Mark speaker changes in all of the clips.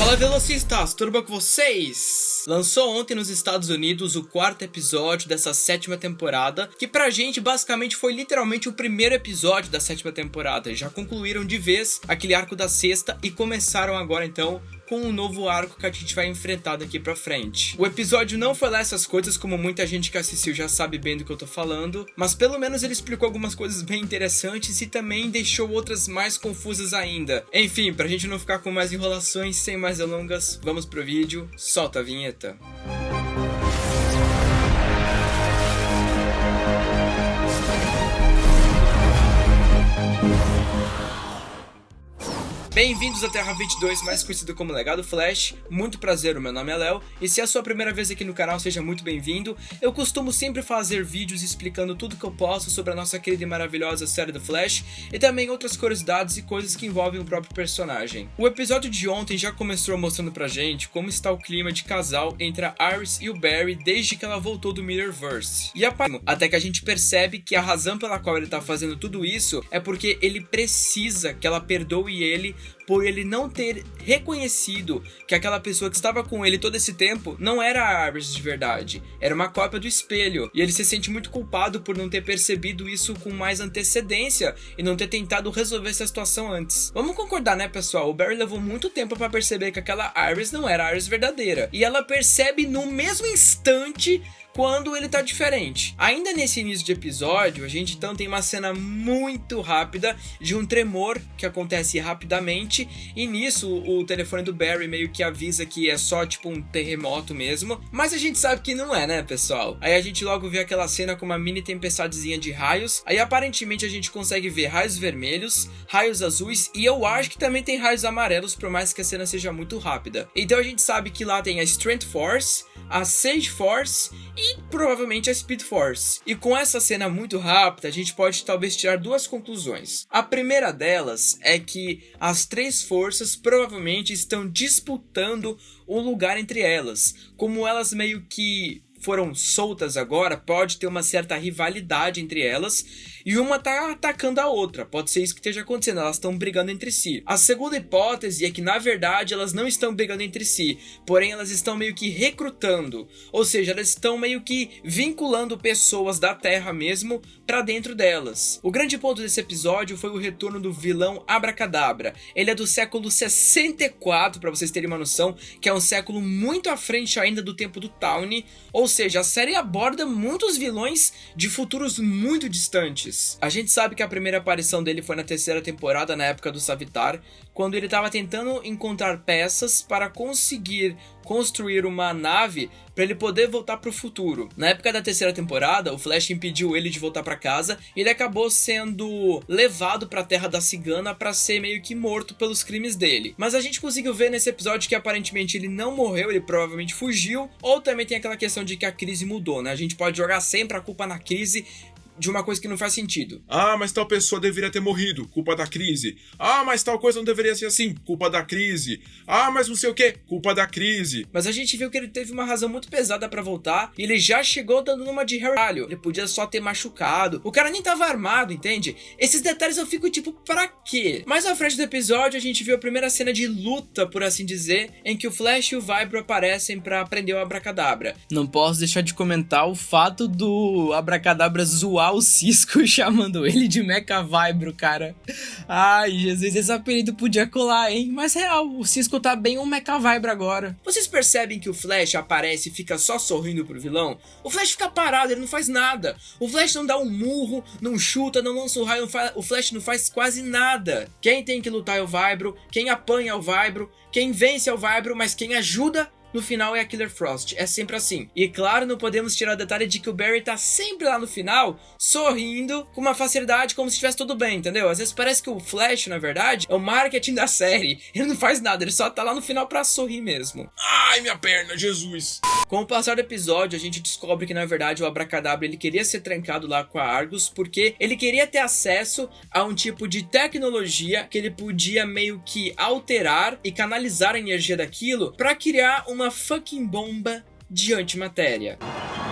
Speaker 1: Fala velocistas, tudo bom com vocês? Lançou ontem nos Estados Unidos o quarto episódio dessa 7ª temporada, que pra gente basicamente foi literalmente o primeiro episódio da 7ª temporada. Já concluíram de vez aquele arco da sexta e começaram agora então com um novo arco que a gente vai enfrentar daqui pra frente. O episódio não foi lá essas coisas, como muita gente que assistiu já sabe bem do que eu tô falando, mas pelo menos ele explicou algumas coisas bem interessantes e também deixou outras mais confusas ainda. Enfim, pra gente não ficar com mais enrolações, sem mais delongas, vamos pro vídeo, solta a vinheta. Bem-vindos à Terra 22, mais conhecido como Legado Flash. Muito prazer, o meu nome é Léo, e se é a sua primeira vez aqui no canal, seja muito bem-vindo. Eu costumo sempre fazer vídeos explicando tudo que eu posso sobre a nossa querida e maravilhosa série do Flash, e também outras curiosidades e coisas que envolvem o próprio personagem. O episódio de ontem já começou mostrando pra gente como está o clima de casal entre a Iris e o Barry desde que ela voltou do Mirrorverse. E até que a gente percebe que a razão pela qual ele tá fazendo tudo isso é porque ele precisa que ela perdoe ele por ele não ter reconhecido que aquela pessoa que estava com ele todo esse tempo não era a Iris de verdade, era uma cópia do espelho, e ele se sente muito culpado por não ter percebido isso com mais antecedência e não ter tentado resolver essa situação antes. Vamos concordar, né, pessoal? O Barry levou muito tempo para perceber que aquela Iris não era a Iris verdadeira, e ela percebe no mesmo instante quando ele tá diferente. Ainda nesse início de episódio, a gente então tem uma cena muito rápida de um tremor que acontece rapidamente, e nisso o telefone do Barry meio que avisa que é só tipo um terremoto mesmo, mas a gente sabe que não é, né, pessoal? Aí a gente logo vê aquela cena com uma mini tempestadezinha de raios, aí aparentemente a gente consegue ver raios vermelhos, raios azuis, e eu acho que também tem raios amarelos, por mais que a cena seja muito rápida. Então a gente sabe que lá tem a Strength Force, a Sage Force e provavelmente a Speed Force. E com essa cena muito rápida, a gente pode talvez tirar duas conclusões. A primeira delas é que as três forças provavelmente estão disputando um lugar entre elas. Como elas meio que foram soltas agora, pode ter uma certa rivalidade entre elas, e uma tá atacando a outra. Pode ser isso que esteja acontecendo, elas estão brigando entre si. A segunda hipótese é que na verdade elas não estão brigando entre si, porém elas estão meio que recrutando, ou seja, elas estão meio que vinculando pessoas da Terra mesmo pra dentro delas. O grande ponto desse episódio foi o retorno do vilão Abracadabra. Ele é do século 64, pra vocês terem uma noção, que é um século muito à frente ainda do tempo do Tawny, ou seja, a série aborda muitos vilões de futuros muito distantes. A gente sabe que a primeira aparição dele foi na terceira temporada, na época do Savitar, quando ele estava tentando encontrar peças para conseguir construir uma nave para ele poder voltar para o futuro. Na época da terceira temporada, o Flash impediu ele de voltar para casa e ele acabou sendo levado para a Terra da Cigana para ser meio que morto pelos crimes dele. Mas a gente conseguiu ver nesse episódio que aparentemente ele não morreu, ele provavelmente fugiu, ou também tem aquela questão de que a crise mudou, né? A gente pode jogar sempre a culpa na crise de uma coisa que não faz sentido.
Speaker 2: Ah, mas tal pessoa deveria ter morrido, culpa da crise. Ah, mas tal coisa não deveria ser assim, culpa da crise. Ah, mas não sei o que, culpa da crise.
Speaker 1: Mas a gente viu que ele teve uma razão muito pesada pra voltar, e ele já chegou dando numa de Harry. Ele podia só ter machucado, o cara nem tava armado, entende? Esses detalhes eu fico tipo, pra quê? Mais à frente do episódio a gente viu a primeira cena de luta, por assim dizer, em que o Flash e o Vibro aparecem pra prender o Abracadabra. Não posso deixar de comentar o fato do Abracadabra zoar o Cisco chamando ele de Mecha Vibro, cara. Ai, Jesus, esse apelido podia colar, hein? Mas real, o Cisco tá bem um Mecha Vibro agora. Vocês percebem que o Flash aparece e fica só sorrindo pro vilão? O Flash fica parado, ele não faz nada. O Flash não dá um murro, não chuta, não lança um raio, o Flash não faz quase nada. Quem tem que lutar é o Vibro, quem apanha é o Vibro, quem vence é o Vibro, mas quem ajuda no final é a Killer Frost, é sempre assim. E claro, não podemos tirar o detalhe de que o Barry tá sempre lá no final, sorrindo, com uma facilidade, como se estivesse tudo bem, entendeu? Às vezes parece que o Flash, na verdade, é o marketing da série. Ele não faz nada, ele só tá lá no final pra sorrir mesmo.
Speaker 2: Ai, minha perna, Jesus!
Speaker 1: Com o passar do episódio, a gente descobre que, na verdade, o Abracadabra, ele queria ser trancado lá com a Argus, porque ele queria ter acesso a um tipo de tecnologia que ele podia meio que alterar e canalizar a energia daquilo pra criar uma fucking bomba de antimatéria.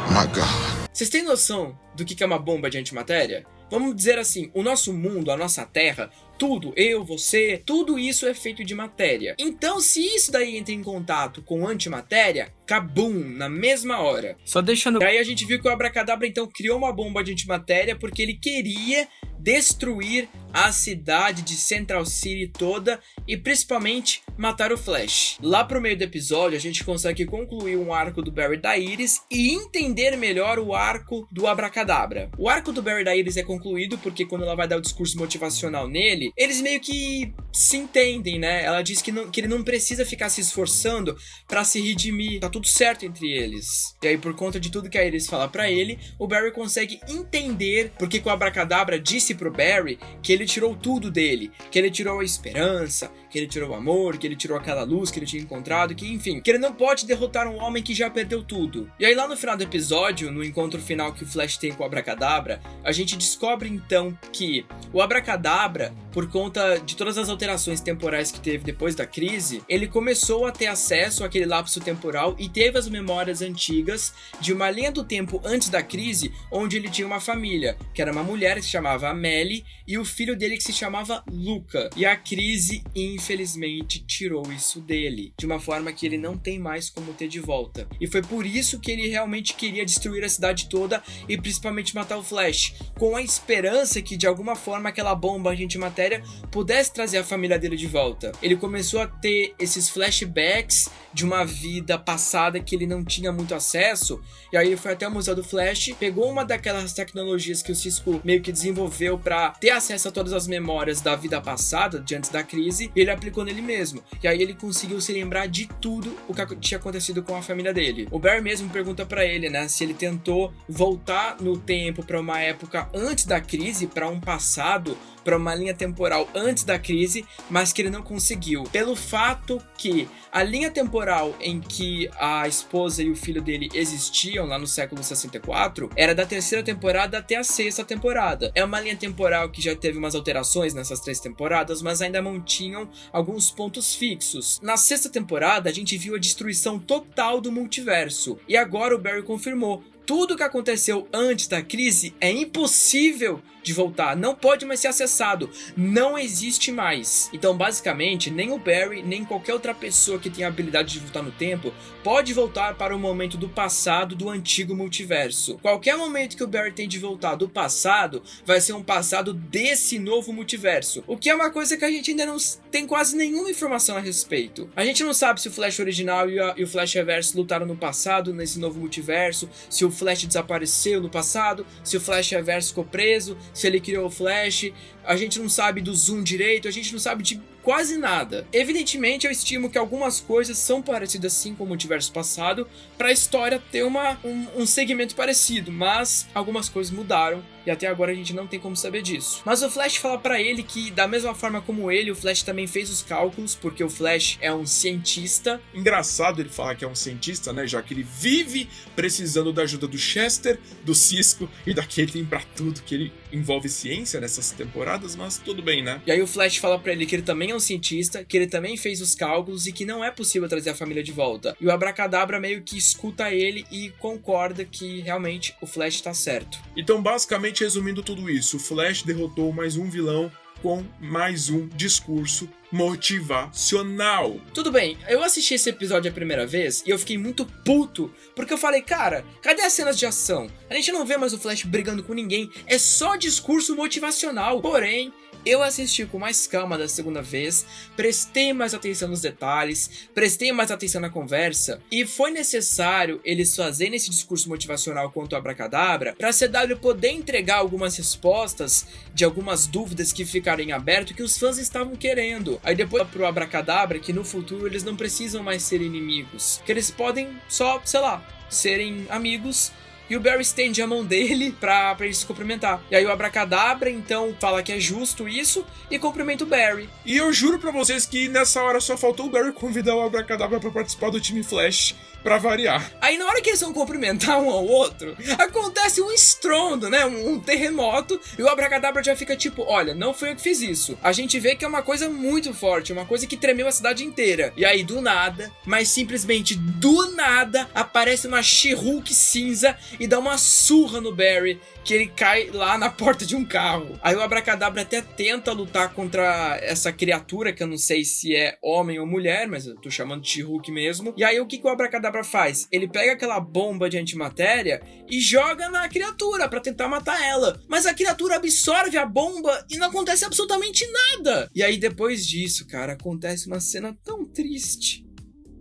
Speaker 2: My God.
Speaker 1: Vocês têm noção do que é uma bomba de antimatéria? vamos dizer assim, o nosso mundo, a nossa Terra, tudo, eu, você, tudo isso é feito de matéria. Então, se isso daí entra em contato com antimatéria, kabum, na mesma hora. Só deixando... Aí a gente viu que o Abracadabra, então, criou uma bomba de antimatéria porque ele queria destruir a cidade de Central City toda e principalmente matar o Flash. Lá pro meio do episódio, a gente consegue concluir um arco do Barry da Iris e entender melhor o arco do Abracadabra. O arco do Barry da Iris é concluído porque quando ela vai dar o discurso motivacional nele, eles meio que se entendem, né? Ela diz que ele não precisa ficar se esforçando pra se redimir, tá tudo certo entre eles. E aí, por conta de tudo que a Iris fala pra ele, o Barry consegue entender porque que o Abracadabra disse pro Barry que ele tirou tudo dele, que ele tirou a esperança, que ele tirou o amor, que ele tirou aquela luz que ele tinha encontrado, que enfim, que ele não pode derrotar um homem que já perdeu tudo. E aí lá no final do episódio, no encontro final que o Flash tem com o Abracadabra, a gente descobre então que o Abracadabra, por conta de todas as alterações temporais que teve depois da crise, ele começou a ter acesso àquele lapso temporal e teve as memórias antigas de uma linha do tempo antes da crise, onde ele tinha uma família, que era uma mulher que se chamava Amélie e o filho dele que se chamava Luca. E a crise, infelizmente, tirou isso dele, de uma forma que ele não tem mais como ter de volta. E foi por isso que ele realmente queria destruir a cidade toda e principalmente matar o Flash, com a esperança que de alguma forma aquela bomba de antimatéria pudesse trazer a família dele de volta. Ele começou a ter esses flashbacks de uma vida passada que ele não tinha muito acesso, e aí ele foi até o Museu do Flash, pegou uma daquelas tecnologias que o Cisco meio que desenvolveu para ter acesso a todas as memórias da vida passada, de antes da crise, e ele aplicou nele mesmo. E aí ele conseguiu se lembrar de tudo o que tinha acontecido com a família dele. O Barry mesmo pergunta para ele, né, se ele tentou voltar no tempo para uma época antes da crise, para um passado, para uma linha temporal antes da crise, mas que ele não conseguiu. Pelo fato que a linha temporal em que a esposa e o filho dele existiam lá no século 64 era da terceira temporada até a sexta temporada. É uma linha temporal que já teve umas alterações nessas 3 temporadas, mas ainda mantinham alguns pontos fixos. Na sexta temporada, a gente viu a destruição total do multiverso. E agora o Barry confirmou: tudo que aconteceu antes da crise é impossível de voltar, não pode mais ser acessado, não existe mais. Então basicamente nem o Barry, nem qualquer outra pessoa que tenha a habilidade de voltar no tempo pode voltar para o momento do passado do antigo multiverso. Qualquer momento que o Barry tem de voltar do passado vai ser um passado desse novo multiverso, o que é uma coisa que a gente ainda não tem quase nenhuma informação a respeito. A gente não sabe se o Flash original e o Flash Reverso lutaram no passado nesse novo multiverso, se o Flash desapareceu no passado, se o Flash Reverso ficou preso, se ele criou o Flash. A gente não sabe do Zoom direito, a gente não sabe de quase nada. Evidentemente, eu estimo que algumas coisas são parecidas sim com o multiverso passado, para a história ter um segmento parecido, mas algumas coisas mudaram e até agora a gente não tem como saber disso. Mas o Flash fala para ele que, da mesma forma como ele, o Flash também fez os cálculos, porque o Flash é um cientista.
Speaker 2: Engraçado ele falar que é um cientista, né? Já que ele vive precisando da ajuda do Chester, do Cisco e da Caitlin pra tudo, que ele envolve ciência nessas temporadas, mas tudo bem, né?
Speaker 1: E aí o Flash fala pra ele que ele também é um cientista, que ele também fez os cálculos e que não é possível trazer a família de volta. E o Abracadabra meio que escuta ele e concorda que realmente o Flash tá certo.
Speaker 2: Então, basicamente, resumindo tudo isso, o Flash derrotou mais um vilão com mais um discurso motivacional.
Speaker 1: Tudo bem, eu assisti esse episódio a primeira vez e eu fiquei muito puto, porque eu falei, cara, cadê as cenas de ação? A gente não vê mais o Flash brigando com ninguém, é só discurso motivacional. Porém, eu assisti com mais calma da segunda vez, prestei mais atenção nos detalhes, prestei mais atenção na conversa, e foi necessário eles fazerem esse discurso motivacional contra o Abracadabra para a CW poder entregar algumas respostas de algumas dúvidas que ficaram em aberto que os fãs estavam querendo. Aí depois pro Abracadabra que no futuro eles não precisam mais ser inimigos, que eles podem só, sei lá, serem amigos. E o Barry estende a mão dele pra ele se cumprimentar. E aí o Abracadabra, então, fala que é justo isso e cumprimenta o Barry.
Speaker 2: E eu juro pra vocês que nessa hora só faltou o Barry convidar o Abracadabra pra participar do time Flash, pra variar.
Speaker 1: Aí na hora que eles vão cumprimentar um ao outro, acontece um estrondo, né? Um terremoto, e o Abracadabra já fica tipo, olha, não foi eu que fiz isso. A gente vê que é uma coisa muito forte, uma coisa que tremeu a cidade inteira. E aí do nada, mas simplesmente do nada, aparece uma She-Hulk cinza e dá uma surra no Barry, que ele cai lá na porta de um carro. Aí o Abracadabra até tenta lutar contra essa criatura, que eu não sei se é homem ou mulher, mas eu tô chamando de She-Hulk mesmo. E aí o que o Abracadabra faz? Ele pega aquela bomba de antimatéria e joga na criatura pra tentar matar ela. Mas a criatura absorve a bomba e não acontece absolutamente nada. E aí depois disso, cara, acontece uma cena tão triste.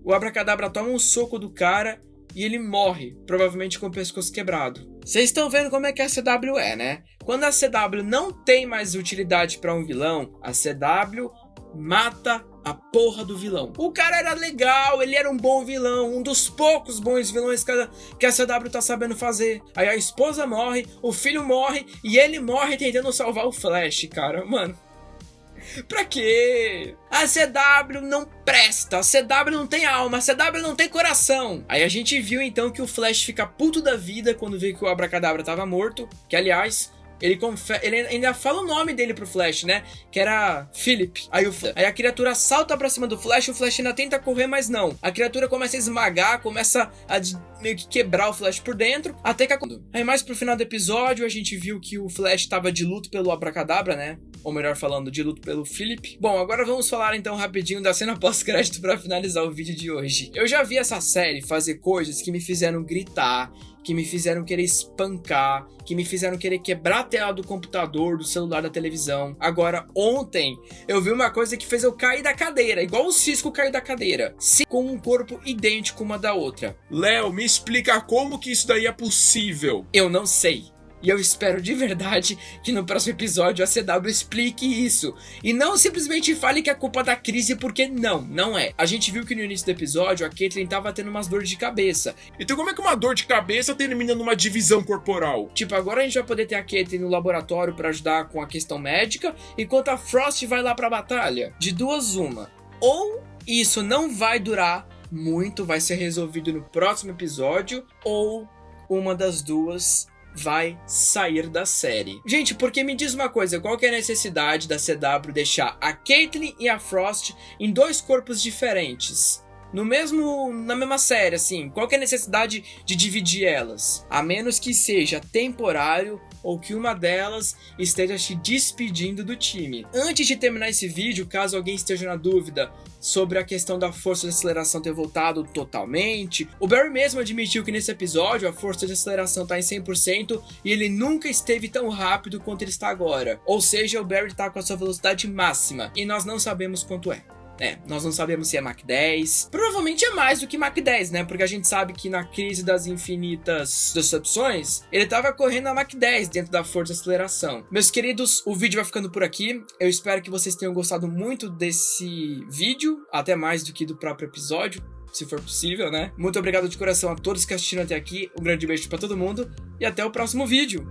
Speaker 1: O Abracadabra toma um soco do cara e ele morre, provavelmente com o pescoço quebrado. Vocês estão vendo como é que a CW é, né? Quando a CW não tem mais utilidade pra um vilão, a CW mata a porra do vilão. O cara era legal, ele era um bom vilão, um dos poucos bons vilões que a CW tá sabendo fazer. Aí a esposa morre, o filho morre e ele morre tentando salvar o Flash, cara. Mano, pra quê? A CW não presta, a CW não tem alma, a CW não tem coração. Aí a gente viu então que o Flash fica puto da vida quando vê que o Abracadabra tava morto, que aliás, ele ainda fala o nome dele pro Flash, né? Que era Philip. Aí a criatura salta pra cima do Flash, o Flash ainda tenta correr, mas não. A criatura começa a esmagar, começa a meio que quebrar o Flash por dentro, até que... Aí mais pro final do episódio, a gente viu que o Flash tava de luto pelo Abracadabra, né? Ou melhor falando, de luto pelo Philip. Bom, agora vamos falar então rapidinho da cena pós-crédito pra finalizar o vídeo de hoje. Eu já vi essa série fazer coisas que me fizeram gritar, que me fizeram querer espancar, que me fizeram querer quebrar a tela do computador, do celular, da televisão. Agora, ontem, eu vi uma coisa que fez eu cair da cadeira, igual o Cisco caiu da cadeira, com um corpo idêntico uma da outra.
Speaker 2: Léo, me explica como que isso daí é possível.
Speaker 1: Eu não sei. E eu espero de verdade que no próximo episódio a CW explique isso. E não simplesmente fale que é culpa da crise, porque não é. A gente viu que no início do episódio a Caitlyn tava tendo umas dores de cabeça.
Speaker 2: Então como é que uma dor de cabeça termina numa divisão corporal?
Speaker 1: Tipo, agora a gente vai poder ter a Caitlyn no laboratório pra ajudar com a questão médica, enquanto a Frost vai lá pra batalha. De duas uma. Ou isso não vai durar muito, vai ser resolvido no próximo episódio, ou uma das duas vai sair da série. Gente, porque me diz uma coisa, qual que é a necessidade da CW deixar a Caitlyn e a Frost em dois corpos diferentes? Na mesma série, assim, qual que é a necessidade de dividir elas? A menos que seja temporário ou que uma delas esteja se despedindo do time. Antes de terminar esse vídeo, caso alguém esteja na dúvida sobre a questão da força de aceleração ter voltado totalmente, o Barry mesmo admitiu que nesse episódio a força de aceleração está em 100% e ele nunca esteve tão rápido quanto ele está agora. Ou seja, o Barry está com a sua velocidade máxima e nós não sabemos quanto é. Nós não sabemos se é Mach 10. Provavelmente é mais do que Mach 10, né? Porque a gente sabe que na crise das infinitas decepções, ele tava correndo a Mach 10 dentro da força de aceleração. Meus queridos, o vídeo vai ficando por aqui. Eu espero que vocês tenham gostado muito desse vídeo, até mais do que do próprio episódio, se for possível, né? Muito obrigado de coração a todos que assistiram até aqui. Um grande beijo pra todo mundo e até o próximo vídeo.